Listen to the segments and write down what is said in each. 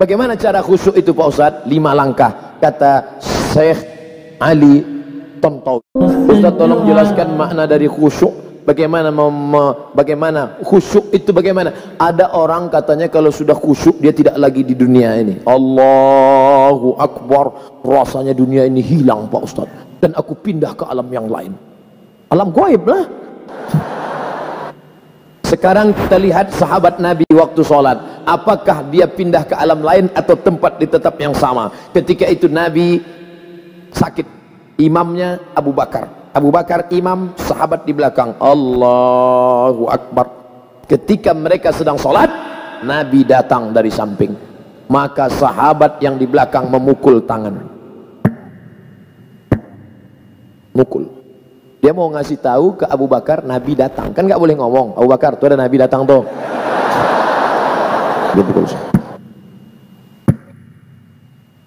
Bagaimana cara khusyuk itu Pak Ustadz? 5 langkah, kata Syekh Ali Tontowi. Ustadz tolong jelaskan makna dari khusyuk. Bagaimana bagaimana khusyuk itu bagaimana? Ada orang katanya kalau sudah khusyuk dia tidak lagi di dunia ini. Allahu Akbar, rasanya dunia ini hilang Pak Ustadz, dan aku pindah ke alam yang lain. Alam gaib lah. Sekarang kita lihat sahabat Nabi waktu sholat, apakah dia pindah ke alam lain atau tempat di tetap yang sama? Ketika itu Nabi sakit, imamnya Abu Bakar. Abu Bakar imam, sahabat di belakang. Allahu Akbar. Ketika mereka sedang sholat, Nabi datang dari samping. Maka sahabat yang di belakang memukul tangan. Mukul. Dia mau ngasih tahu ke Abu Bakar, Nabi datang. Kan nggak boleh ngomong, Abu Bakar, tuh ada Nabi datang tuh. Dia pukul.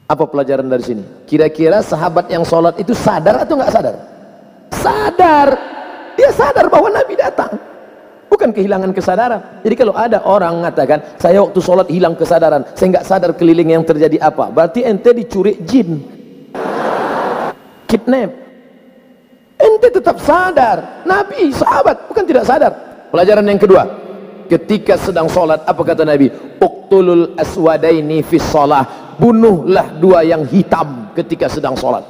Apa pelajaran dari sini? Kira-kira sahabat yang sholat itu sadar atau nggak sadar? Sadar. Dia sadar bahwa Nabi datang, bukan kehilangan kesadaran. Jadi kalau ada orang mengatakan saya waktu sholat hilang kesadaran, saya nggak sadar keliling yang terjadi apa, berarti ente dicuri jin, kidnap. Ente tetap sadar. Nabi sahabat bukan tidak sadar. Pelajaran yang kedua, ketika sedang sholat apa kata Nabi? Uqtulul aswadaini fis shalah, bunuhlah 2 yang hitam ketika sedang sholat.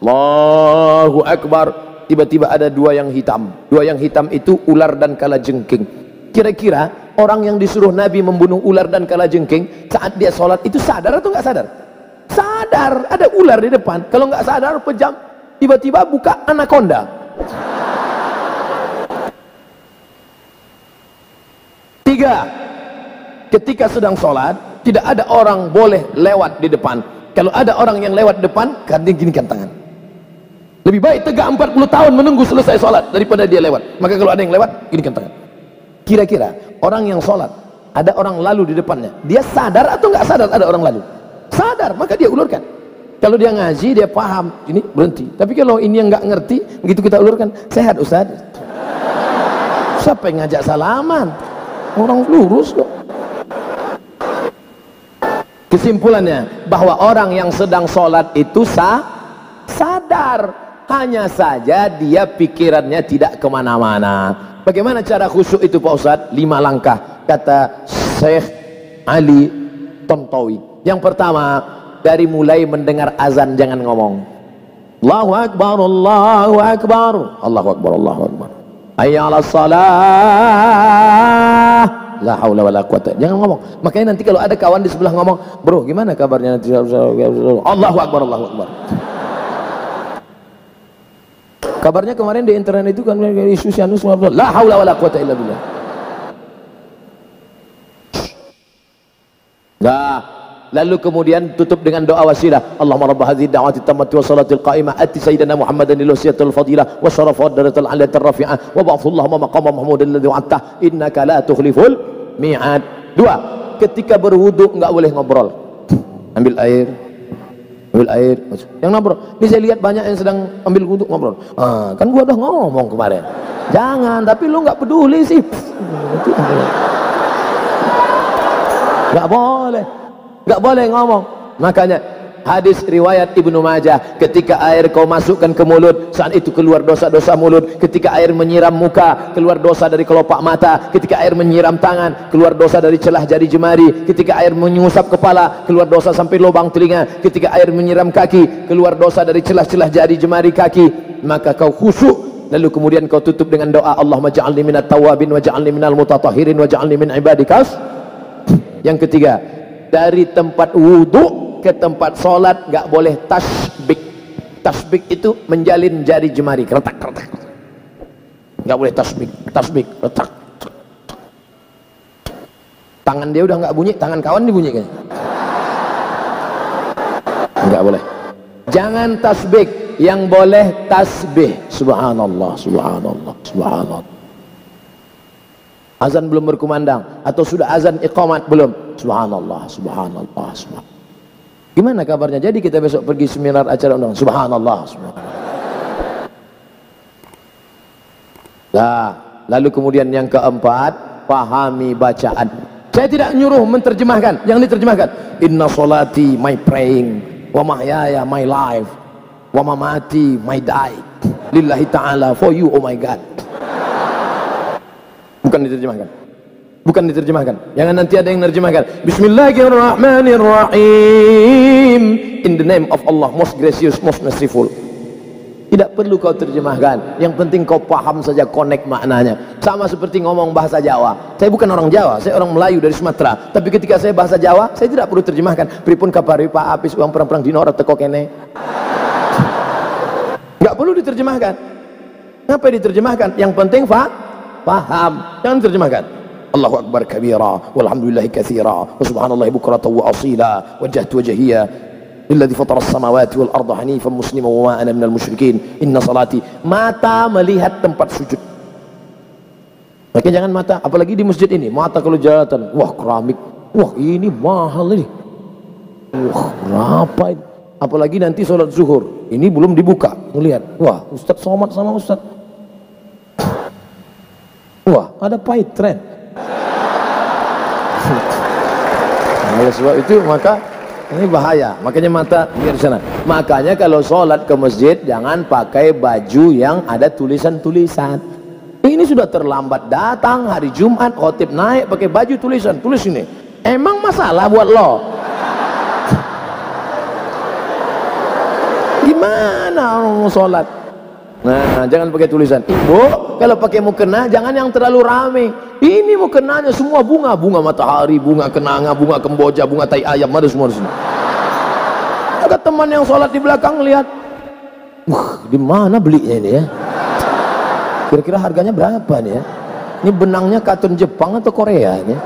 Allahu Akbar. Tiba-tiba ada 2 yang hitam. 2 yang hitam itu ular dan kalajengking. Kira-kira orang yang disuruh Nabi membunuh ular dan kalajengking saat dia sholat itu sadar atau nggak sadar? Sadar. Ada ular di depan. Kalau nggak sadar pejam, tiba-tiba buka anaconda. 3, ketika sedang sholat tidak ada orang boleh lewat di depan. Kalau ada orang yang lewat depan, kan dia ginikan tangan. Lebih baik tegak 40 tahun menunggu selesai sholat daripada dia lewat. Maka kalau ada yang lewat, ginikan tangan. Kira-kira orang yang sholat, ada orang lalu di depannya, dia sadar atau nggak sadar ada orang lalu? Sadar, maka dia ulurkan. Kalau dia ngaji, dia paham, ini berhenti. Tapi kalau ini yang nggak ngerti, begitu kita ulurkan, sehat Ustaz. Siapa yang ngajak salaman? Orang lurus kok. Kesimpulannya, bahwa orang yang sedang sholat itu sadar. Hanya saja dia pikirannya tidak kemana-mana. Bagaimana cara khusyuk itu Pak Ustadz? 5 langkah, kata Syekh Ali Tontowi. Yang pertama, dari mulai mendengar azan jangan ngomong. Allahu Akbar, Allahu Akbar, Allahu Akbar, Allahu Akbar. Hayya 'alas shalah. La haula wala quwata. Jangan ngomong. Makanya nanti kalau ada kawan di sebelah ngomong, "Bro, gimana kabarnya nanti?" Allahu Akbar, Allahu Akbar. Kabarnya kemarin di internet itu kan isu Sianus, la haula wala quwata illa billah. Nah, lalu kemudian tutup dengan doa wasilah. Allahumma rabb hadhihi da'wati tammati wa salatil qa'imah ati sayyidina Muhammadan al-wasiyatul fadilah wa syarafa darajatul 'aliyatul rafi'ah wa ba'athu Allahumma maqama mahmudan alladhi wa'adta innaka la tukhliful mi'ad. 2, ketika berwudu enggak boleh ngobrol. Ambil air, yang ngobrol. Ini saya lihat banyak yang sedang ambil wudu ngobrol. Kan gua udah ngomong kemarin. Jangan, tapi lu nggak peduli sih. Nggak boleh ngomong. Makanya hadis riwayat Ibnu Majah, ketika air kau masukkan ke mulut, saat itu keluar dosa-dosa mulut. Ketika air menyiram muka, keluar dosa dari kelopak mata. Ketika air menyiram tangan, keluar dosa dari celah jari jemari. Ketika air menyusap kepala, keluar dosa sampai lubang telinga. Ketika air menyiram kaki, keluar dosa dari celah-celah jari jemari kaki. Maka kau khusyuk, lalu kemudian kau tutup dengan doa, Allahumma ja'alni minat tawabin wa ja'alni minal mutatahhirin wa ja'alni min ibadikas. Yang ketiga, dari tempat wudu ke tempat sholat nggak boleh tasbik. Tasbik itu menjalin jari jemari, retak. Nggak boleh tasbik, retak. Tangan dia udah nggak bunyi, tangan kawan dibunyi kayaknya. Nggak boleh. Jangan tasbik, yang boleh tasbih. Subhanallah, subhanallah, subhanallah. Azan belum berkumandang atau sudah azan iqamat belum? Subhanallah, subhanallah, subhanallah. Gimana kabarnya? Jadi kita besok pergi seminar acara undang. Subhanallah, subhanallah. Nah, lalu kemudian yang keempat, pahami bacaan. Saya tidak nyuruh menterjemahkan, yang diterjemahkan inna solati my praying, wa mahyaya my life, wa mamati my die, lillahi ta'ala for you oh my God. Bukan diterjemahkan, bukan diterjemahkan. Jangan nanti ada yang menerjemahkan Bismillahirrahmanirrahim, in the name of Allah, most gracious, most merciful. Tidak perlu kau terjemahkan, yang penting kau paham saja, connect maknanya. Sama seperti ngomong bahasa Jawa. Saya bukan orang Jawa, saya orang Melayu dari Sumatera. Tapi ketika saya bahasa Jawa, saya tidak perlu terjemahkan. Pripun kabari Pak Apis uang perang-perang dino ora teko kene. Enggak perlu diterjemahkan. Ngapa diterjemahkan? Yang penting paham. Jangan terjemahkan. Allahu akbar kabira walhamdulillahi katsira wa subhanallahi bukratan wa asila wajjahtu wajhiya alladzi fatara as-samawati wal arda hanifan musliman wa ma ana minal musyrikin inna salati. Mata melihat tempat sujud. Makanya jangan mata, apalagi di masjid ini, mata kalau jelalatan, wah keramik, wah ini mahal ini, wah berapa ini, apalagi nanti sholat zuhur, ini belum dibuka, melihat, wah ustadz somat sama ustadz, wah ada pahit tren. Oleh sebab itu maka ini bahaya, makanya mata biar sana. Makanya kalau sholat ke masjid jangan pakai baju yang ada tulisan-tulisan. Ini sudah terlambat datang hari Jumat, khotib naik pakai baju tulisan, tulis ini. Emang masalah buat lo? Gimana orang mau sholat? Nah, jangan pakai tulisan. Ibu, kalau pakai mukena jangan yang terlalu rame. Ini mukenanya semua bunga, bunga matahari, bunga kenanga, bunga kemboja, bunga tai ayam, ada semua di sini. Ada teman yang sholat di belakang lihat, di mana belinya ini ya? Kira-kira harganya berapa nih ya? Ini benangnya katun Jepang atau Korea nih?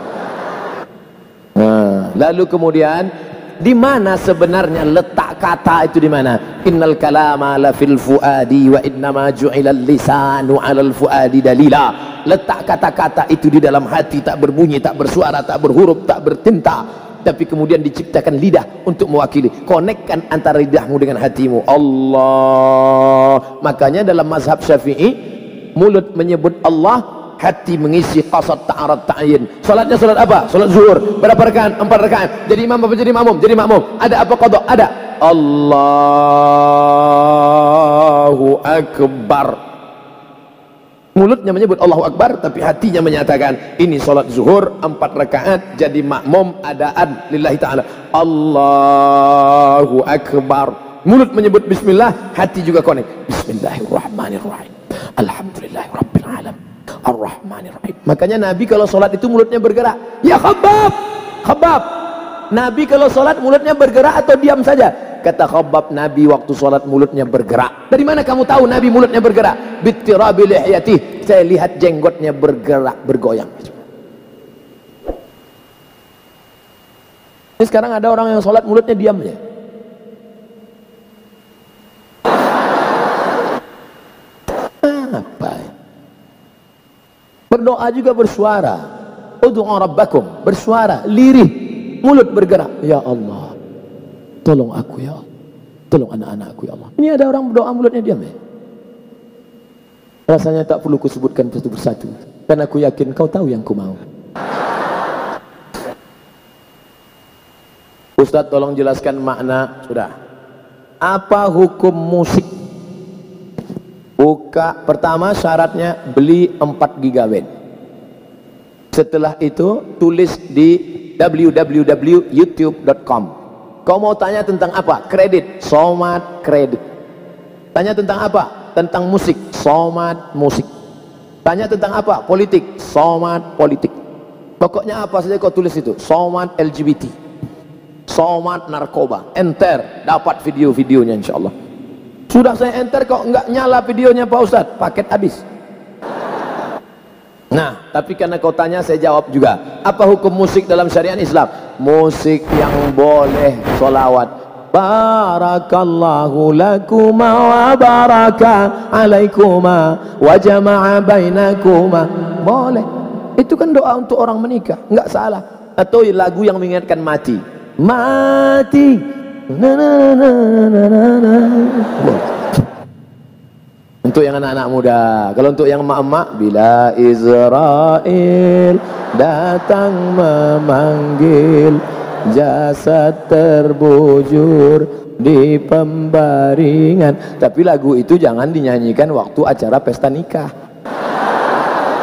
Nah, lalu kemudian di mana sebenarnya letak kata itu, di mana? Innal kalama la fil fuadi wa innama ju'ilal lisanu 'alal fuadi dalila. Letak kata-kata itu di dalam hati, tak berbunyi, tak bersuara, tak berhuruf, tak bertinta, tapi kemudian diciptakan lidah untuk mewakili. Konekkan antara lidahmu dengan hatimu. Allah. Makanya dalam mazhab Syafi'i, mulut menyebut Allah, hati mengisi qasad ta'arad ta'yin. Salatnya salat apa? Salat zuhur. Berapa rakaat? 4 rakaat. Jadi imam apa jadi makmum? Jadi makmum. Ada apa qada? Ada. Allahu akbar. Mulutnya menyebut Allahu akbar, tapi hatinya menyatakan ini salat zuhur 4 rakaat, jadi makmum adaan lillahi ta'ala. Allahu akbar. Mulut menyebut bismillah, hati juga konek. Bismillahirrahmanirrahim. Alhamdulillahirabbil alamin. Ar-Rahmanir-Rahim. Makanya Nabi kalau sholat itu mulutnya bergerak. Ya Khabbab, Khabbab. Nabi kalau sholat mulutnya bergerak atau diam saja? Kata Khabbab, Nabi waktu sholat mulutnya bergerak. Dari mana kamu tahu Nabi mulutnya bergerak? Bittirabi lihyatih. Saya lihat jenggotnya bergerak, bergoyang. Ini sekarang ada orang yang sholat mulutnya diam aja. Apa? Berdoa juga bersuara. Ud'u rabbakum, bersuara, lirih, mulut bergerak. Ya Allah, tolong aku ya Allah, tolong anak-anakku ya Allah. Ini ada orang berdoa mulutnya diam ya. Rasanya tak perlu kusebutkan satu persatu, karena aku yakin kau tahu yang ku mau. Ustaz tolong jelaskan makna. Sudah. Apa hukum musik? Buka, pertama syaratnya beli 4 GB. Setelah itu tulis di www.youtube.com. Kau mau tanya tentang apa? Kredit, Somat kredit. Tanya tentang apa? Tentang musik, Somat musik. Tanya tentang apa? Politik, Somat politik. Pokoknya apa saja kau tulis itu. Somat LGBT, Somat narkoba. Enter, dapat video-videonya insyaallah. Sudah saya enter kok enggak nyala videonya Pak Ustadz, paket habis. Nah, tapi karena kau tanya saya jawab juga. Apa hukum musik dalam syariat Islam? Musik yang boleh solawat. Barakallahu lakuma wa baraka alaikuma wa jama'a bainakuma. Boleh. Itu kan doa untuk orang menikah, enggak salah. Atau lagu yang mengingatkan mati. Mati. Untuk yang anak-anak muda. Kalau untuk yang emak-emak, bila Israel datang memanggil, jasad terbujur di pembaringan. Tapi lagu itu jangan dinyanyikan waktu acara pesta nikah.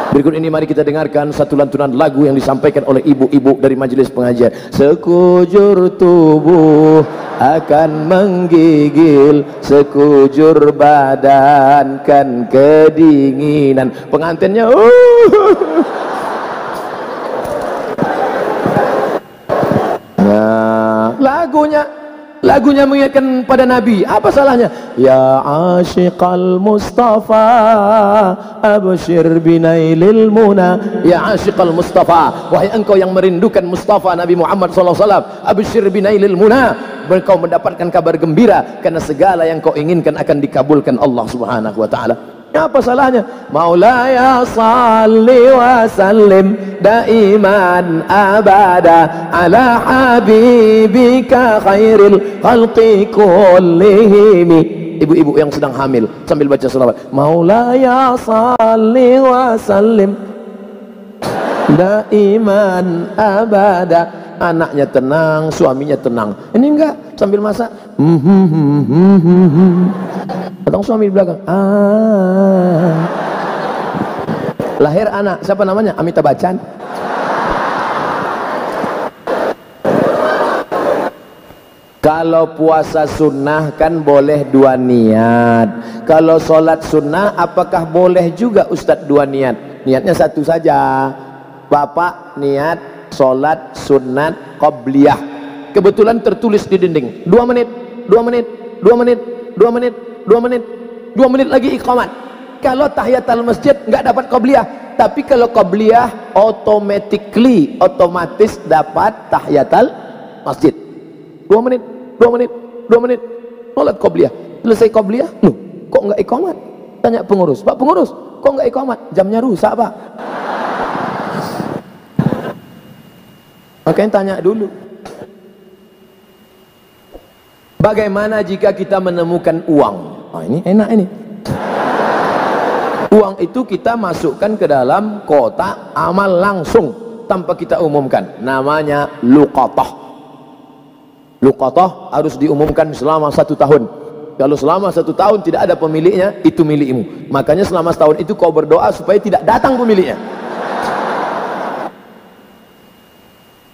Berikut ini mari kita dengarkan satu lantunan lagu yang disampaikan oleh ibu-ibu dari majelis pengajian. Sekujur tubuh akan menggigil, sekujur badan kan kedinginan. Pengantinnya Nah, lagunya mengingatkan pada Nabi. Apa salahnya? Ya asyiqal Mustafa abshir binailil muna. Ya asyiqal Mustafa, wahai engkau yang merindukan Mustafa Nabi Muhammad SAW, abshir binailil muna, engkau mendapatkan kabar gembira karena segala yang kau inginkan akan dikabulkan Allah Subhanahu wa taala. Apa salahnya? Maulaya salli wa sallim daiman abada ala habibika khairil khalqi kullihim. Ibu-ibu yang sedang hamil sambil baca selawat. Maulaya salli wa sallim daiman abada. Anaknya tenang, suaminya tenang. Ini enggak, sambil masak. Datang suami di belakang. Lahir anak, siapa namanya? Amitabh Bachchan. Kalau puasa sunnah kan boleh dua niat. Kalau sholat sunnah apakah boleh juga Ustadz dua niat? Niatnya satu saja. Bapak niat sholat sunat qabliyah, kebetulan tertulis di dinding 2 menit, 2 menit, 2 menit, 2 menit, 2 menit, 2 menit lagi iqamat. Kalau tahiyatul masjid nggak dapat qabliyah, tapi kalau qabliyah otomatis dapat tahiyatul masjid. 2 menit, 2 menit, 2 menit, sholat qabliyah. Selesai qabliyah, loh kok nggak iqamat? Tanya pengurus, Pak pengurus, kok nggak iqamat? Jamnya rusak Pak. Makanya tanya dulu. Bagaimana jika kita menemukan uang? Oh, ini enak ini. Uang itu kita masukkan ke dalam kotak amal langsung tanpa kita umumkan. Namanya luqatah. Luqatah harus diumumkan selama 1 tahun. Kalau selama 1 tahun tidak ada pemiliknya, itu milikmu. Makanya selama setahun itu kau berdoa supaya tidak datang pemiliknya.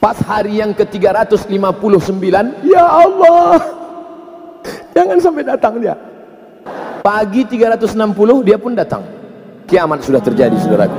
Pas hari yang ke-359, ya Allah, jangan sampai datang dia. Pagi 360 dia pun datang. Kiamat sudah terjadi, saudaraku.